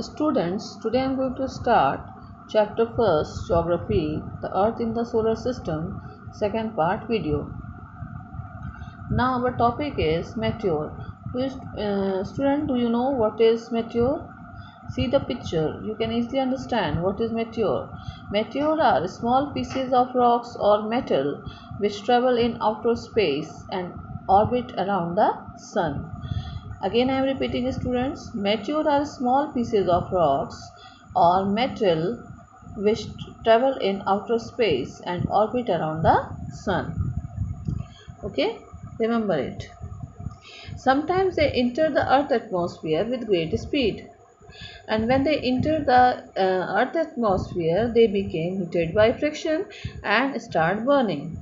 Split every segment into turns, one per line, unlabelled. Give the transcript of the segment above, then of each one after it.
Students, today I am going to start chapter first, Geography, the Earth in the Solar System, second part video. Now our topic is meteor. Student, do you know what is meteor? See the picture. You can easily understand what is meteor. Meteor are small pieces of rocks or metal which travel in outer space and orbit around the sun. Again, I am repeating, students. Meteor are small pieces of rocks or metal which travel in outer space and orbit around the sun. Okay, remember it. Sometimes they enter the Earth atmosphere with great speed, and when they enter the Earth atmosphere, they become heated by friction and start burning.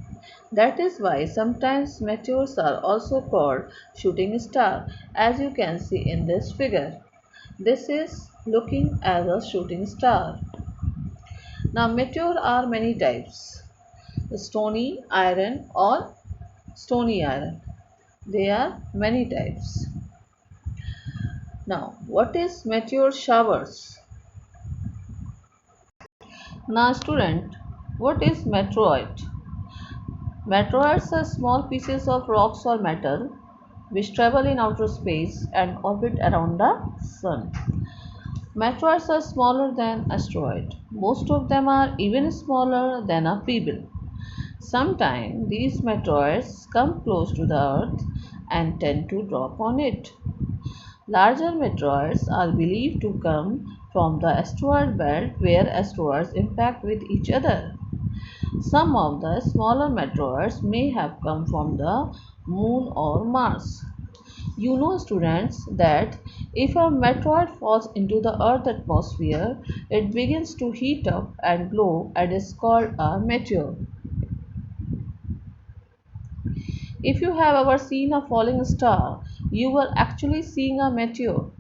That is why sometimes meteors are also called shooting star, as you can see in this figure. This is looking as a shooting star. Now meteor are many types: stony iron or stony iron. They are many types. Now what is meteor showers? Now student, what is meteoroid? Meteoroids are small pieces of rocks or metal which travel in outer space and orbit around the sun. Meteoroids are smaller than asteroids. Most of them are even smaller than a pebble. Sometimes these meteoroids come close to the earth and tend to drop on it. Larger meteoroids are believed to come from the asteroid belt where asteroids impact with each other. Some of the smaller meteoroids may have come from the Moon or Mars. You know, students, that if a meteoroid falls into the Earth's atmosphere, it begins to heat up and glow and is called a meteor. If you have ever seen a falling star, you were actually seeing a meteor.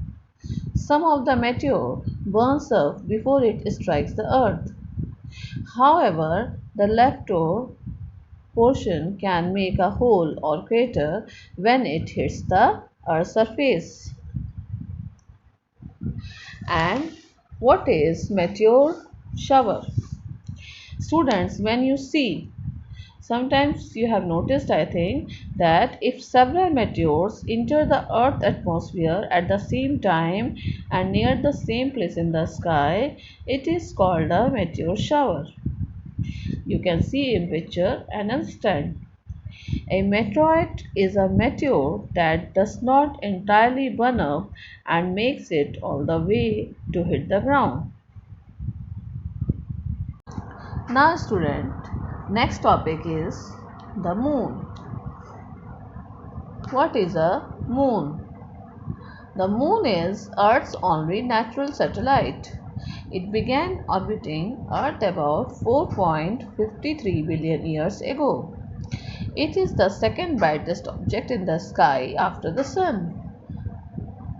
Some of the meteor burns up before it strikes the Earth. However, the leftover portion can make a hole or crater when it hits the Earth's surface. And what is meteor shower? Students, when you see, sometimes you have noticed, I think, that if several meteors enter the Earth atmosphere at the same time and near the same place in the sky, it is called a meteor shower. You can see in picture and understand. A meteoroid is a meteor that does not entirely burn up and makes it all the way to hit the ground. Now student, next topic is the moon. What is a moon? The moon is Earth's only natural satellite. It began orbiting Earth about 4.53 billion years ago. It is the second brightest object in the sky after the sun.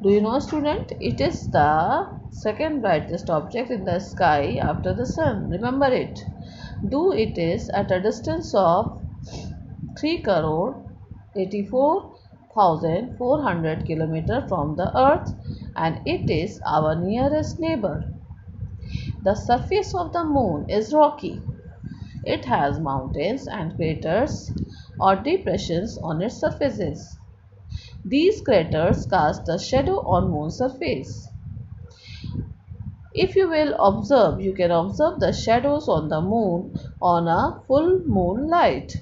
Do you know, student? It is the second brightest object in the sky after the sun. Remember it. Though it is at a distance of 3 crore 84,400 km from the Earth, and it is our nearest neighbor. The surface of the moon is rocky. It has mountains and craters or depressions on its surfaces. These craters cast a shadow on moon's surface. If you will observe, you can observe the shadows on the moon on a full moonlight.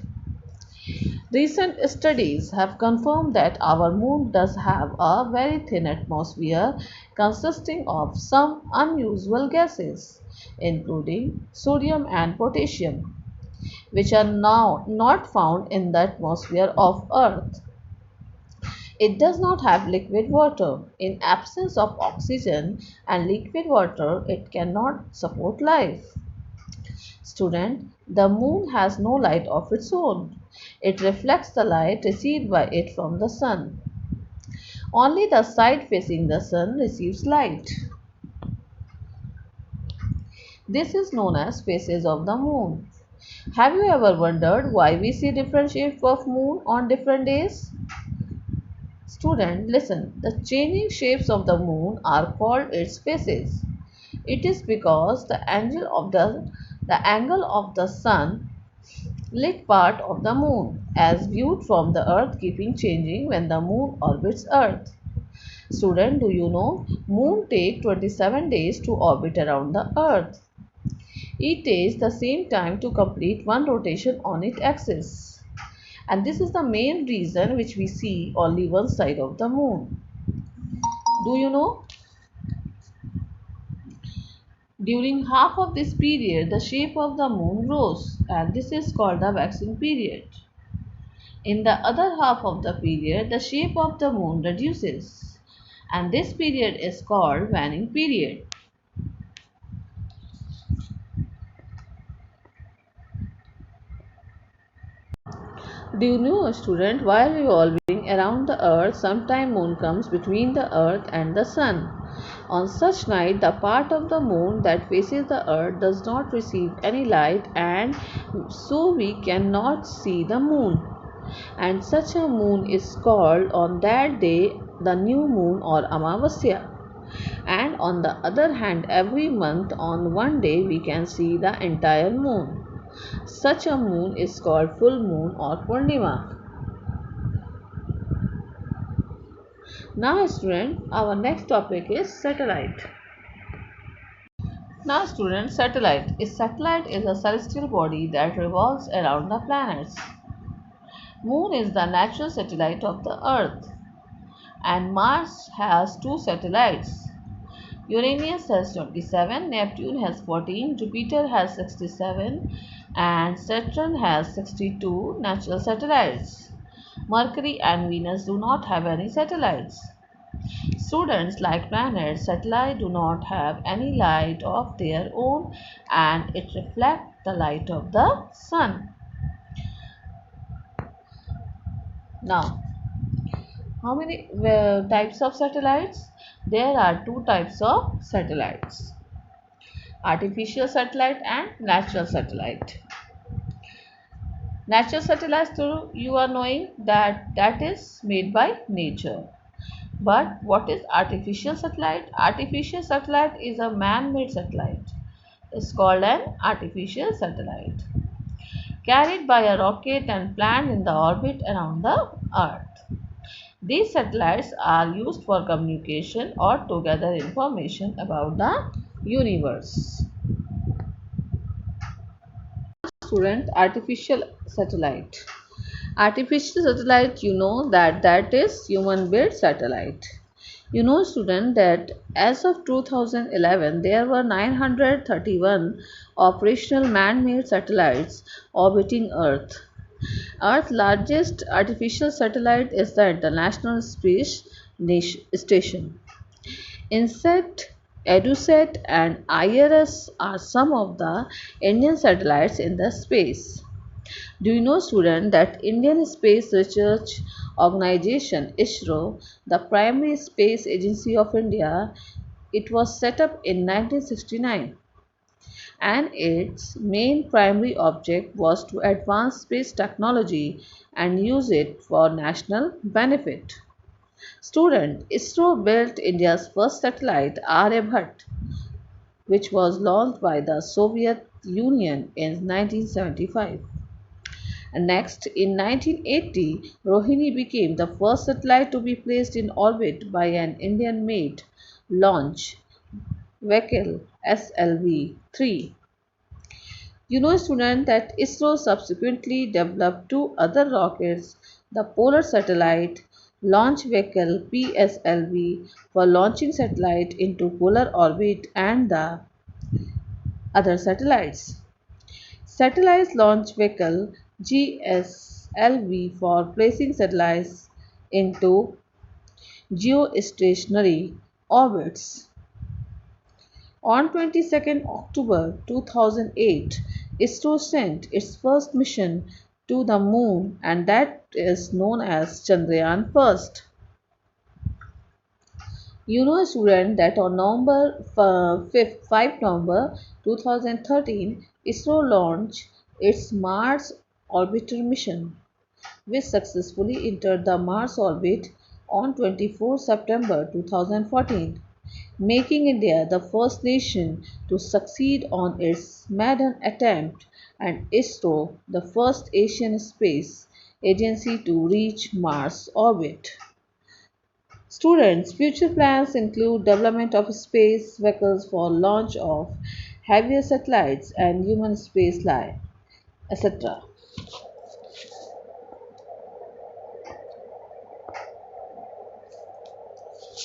Recent studies have confirmed that our moon does have a very thin atmosphere consisting of some unusual gases, including sodium and potassium, which are now not found in the atmosphere of Earth. It does not have liquid water. In absence of oxygen and liquid water, it cannot support life. Student, the moon has no light of its own. It reflects the light received by it from the sun. Only the side facing the sun receives light. This is known as phases of the moon. Have you ever wondered why we see different shapes of moon on different days? Student, listen. The changing shapes of the moon are called its phases. It is because the angle of the sun lit part of the moon as viewed from the earth keeping changing when the moon orbits earth. Student, do you know moon take 27 days to orbit around the earth? It takes the same time to complete one rotation on its axis. And this is the main reason which we see only one side of the moon. Do you know? During half of this period, the shape of the moon grows, and this is called the waxing period. In the other half of the period, the shape of the moon reduces, and this period is called waning period. Do you know, student, while revolving around the earth, sometime moon comes between the earth and the sun. On such night, the part of the moon that faces the earth does not receive any light, and so we cannot see the moon. And such a moon is called on that day the new moon or Amavasya. And on the other hand, every month on one day we can see the entire moon. Such a moon is called full moon or Purnima. Now student, our next topic is satellite. Now student, satellite is a celestial body that revolves around the planets. Moon is the natural satellite of the earth, and Mars has two satellites. Uranus has 27, Neptune has 14, Jupiter has 67, and Saturn has 62 natural satellites. Mercury and Venus do not have any satellites. Students, like planets, satellites do not have any light of their own, and it reflects the light of the sun. Now, how many types of satellites? There are two types of satellites: artificial satellite and natural satellite. Natural satellites, you are knowing that is made by nature. But what is artificial satellite? Artificial satellite is a man-made satellite. It's called an artificial satellite, carried by a rocket and planned in the orbit around the earth. These satellites are used for communication or to gather information about the universe. Student, artificial satellite. Artificial satellite, you know that is human built satellite. You know student that as of 2011 there were 931 operational man-made satellites orbiting Earth. Earth's largest artificial satellite is the International Space Station. INSET, EduSat and IRS are some of the Indian satellites in the space. Do you know student that Indian Space Research Organization ISRO, the primary space agency of India, it was set up in 1969, and its main primary object was to advance space technology and use it for national benefit. Student, ISRO built India's first satellite Aryabhat, which was launched by the Soviet Union in 1975. And next, in 1980, Rohini became the first satellite to be placed in orbit by an Indian-made launch vehicle SLV-3. You know student that ISRO subsequently developed two other rockets, the Polar Satellite Launch Vehicle PSLV for launching satellite into polar orbit and the other satellites. Satellite Launch Vehicle GSLV for placing satellites into geostationary orbits. On 22nd October 2008, ISRO sent its first mission to the moon, and that is known as Chandrayaan First. You know student that on November 5 November 2013, ISRO launched its Mars Orbiter mission, which successfully entered the Mars orbit on 24 September 2014, making India the first nation to succeed on its maiden attempt and ISRO the first Asian space agency to reach Mars orbit. Students' future plans include development of space vehicles for launch of heavier satellites and human spaceflight, etc.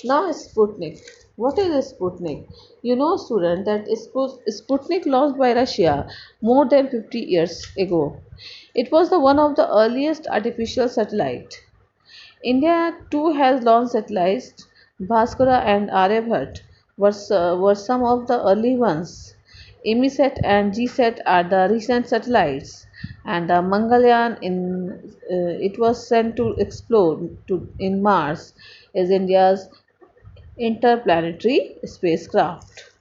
Now Sputnik. What is Sputnik? You know, student, that Sputnik launched by Russia more than 50 years ago. It was the one of the earliest artificial satellite. India too has launched satellites. Bhaskara and Aryabhat were some of the early ones. EMISAT and GSAT are the recent satellites, and the Mangalyaan it was sent to explore in Mars is India's interplanetary spacecraft.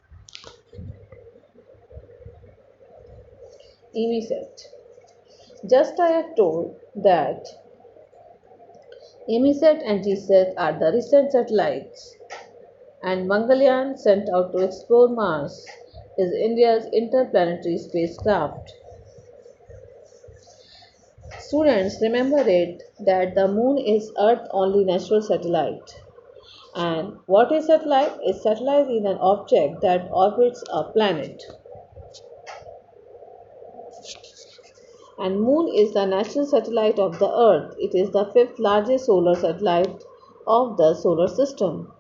EMISAT. Just I have told that EMISAT and GSAT are the recent satellites, and Mangalyaan, sent out to explore Mars, is India's interplanetary spacecraft. Students, remember it that the moon is Earth's only natural satellite. And what is satellite? A satellite is an object that orbits a planet. And moon is the natural satellite of the Earth. It is the fifth largest solar satellite of the solar system.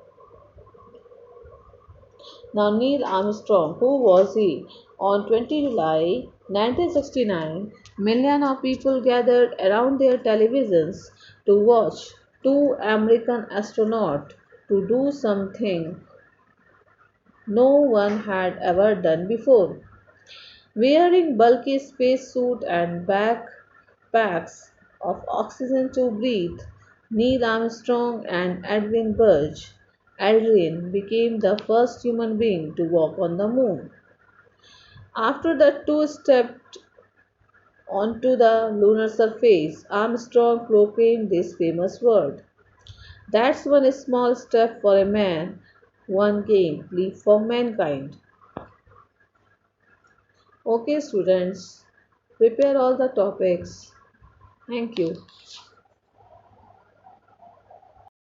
Now, Neil Armstrong, who was he? On 20 July 1969, millions of people gathered around their televisions to watch two American astronauts to do something no one had ever done before. Wearing bulky spacesuit and backpacks of oxygen to breathe, Neil Armstrong and Edwin Burge Aldrin became the first human being to walk on the moon. After the two stepped onto the lunar surface, Armstrong proclaimed this famous word: "That's one small step for a man, one great leap for mankind." Okay, students, prepare all the topics. Thank you.